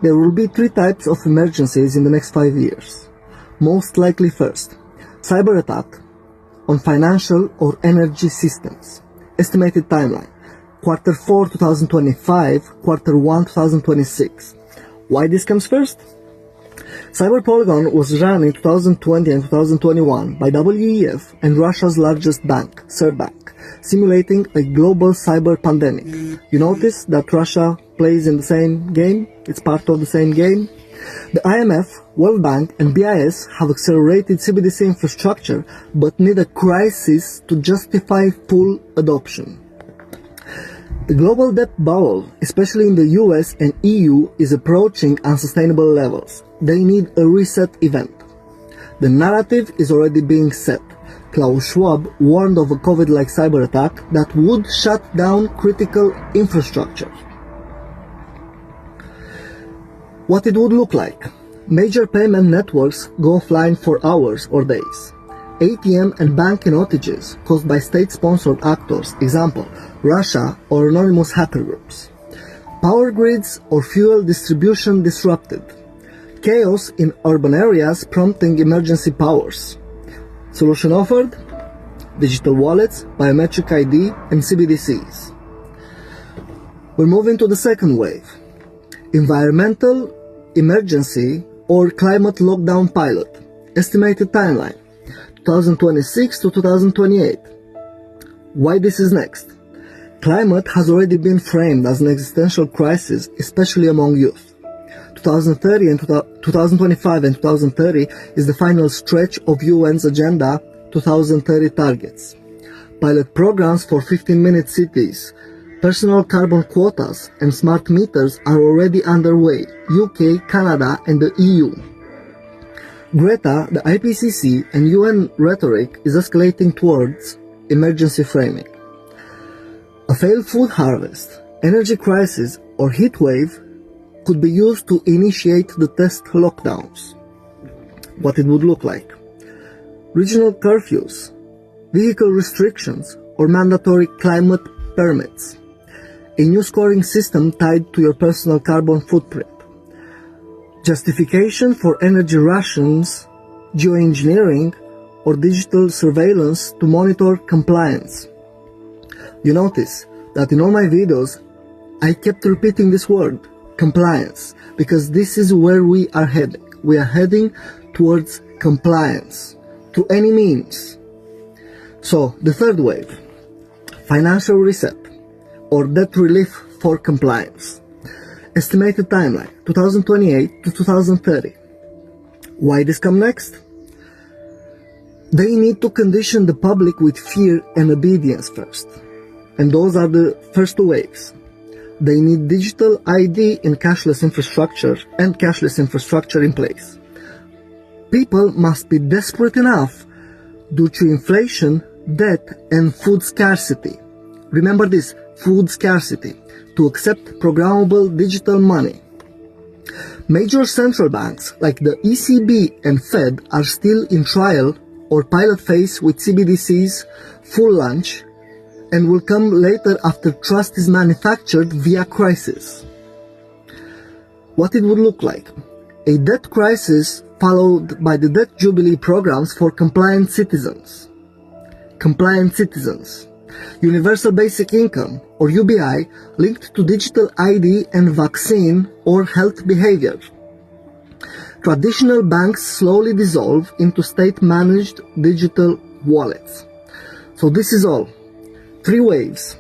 There will be three types of emergencies in the next 5 years. Most likely first, cyber attack on financial or energy systems. Estimated timeline, Q4 2025, Q1 2026. Why this comes first? Cyber Polygon was run in 2020 and 2021 by WEF and Russia's largest bank, Sberbank, simulating a global cyber pandemic. You notice that Russia plays in the same game? It's part of the same game? The IMF, World Bank and BIS have accelerated CBDC infrastructure but need a crisis to justify full adoption. The global debt bubble, especially in the US and EU, is approaching unsustainable levels. They need a reset event. The narrative is already being set. Klaus Schwab warned of a COVID-like cyber attack that would shut down critical infrastructure. What it would look like. Major payment networks go offline for hours or days. ATM and banking outages caused by state-sponsored actors, example, Russia or anonymous hacker groups. Power grids or fuel distribution disrupted. Chaos in urban areas prompting emergency powers. Solution offered? Digital wallets, biometric ID and CBDCs. We're moving to the second wave. Environmental emergency or climate lockdown pilot. Estimated timeline, 2026 to 2028. Why this is next? Climate has already been framed as an existential crisis, especially among youth. 2030 and 2025 and 2030 is the final stretch of UN's Agenda 2030 targets. Pilot programs for 15-minute cities, personal carbon quotas and smart meters are already underway, UK, Canada and the EU. Greta, the IPCC and UN rhetoric is escalating towards emergency framing. A failed food harvest, energy crisis or heat wave could be used to initiate the test lockdowns. What it would look like. Regional curfews, vehicle restrictions or mandatory climate permits. A new scoring system tied to your personal carbon footprint. Justification for energy rations, geoengineering or digital surveillance to monitor compliance. You notice that in all my videos I kept repeating this word, compliance, because this is where we are heading. We are heading towards compliance, to any means. So, the third wave, financial reset, or debt relief for compliance. Estimated timeline, 2028 to 2030. Why this come next? They need to condition the public with fear and obedience first. And those are the first two waves. They need digital ID and cashless infrastructure in place. People must be desperate enough due to inflation, debt and food scarcity. Remember this, food scarcity, to accept programmable digital money. Major central banks like the ECB and Fed are still in trial or pilot phase with CBDC's full launch and will come later after trust is manufactured via crisis. What it would look like? A debt crisis followed by the debt jubilee programs for compliant citizens. Universal Basic Income or UBI linked to digital ID and vaccine or health behavior. Traditional banks slowly dissolve into state-managed digital wallets. So this is all. 3 waves.